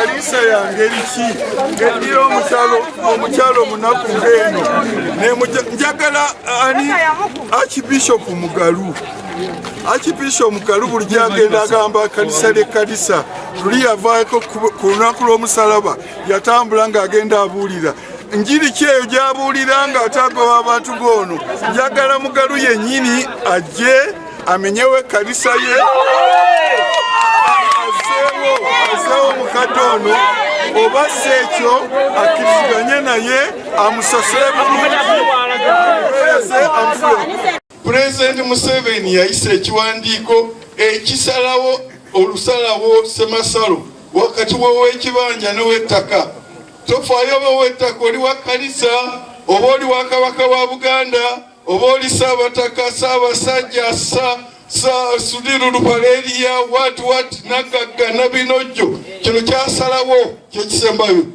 kalisa yange ki ngedira omukyalo munaku ng'eno njagala ani Archbishop Mugalu buli gyagenda agamba kalisa lye tuli yavaako ku lunaku lw'omusalaba yatambula ng'agenda abuulira njiri ki eyo gy'abuulira ng'atagoba abantu b'ono. Njagala Mugalu yennyini ajje amenyewo kalisa ye azeewo mukadde ono oba si ekyo akkiriziganye naye amusasule bulungi amufule. Pulezidenti Museveni yayisa ekiwandiiko ekisalawo olusalawo Ssemasalo wakati w'ow'ekibanja n'ow'ettaka. Tofaayo oba ow'ettaka oli wa kalisa oba oli wa Kabaka wa Buganda oba oli Ssaabataka Ssaabasajja Sudiru Lupaleria wati Nagagga Nabinojjo kino kyasalawo kyekisembayo.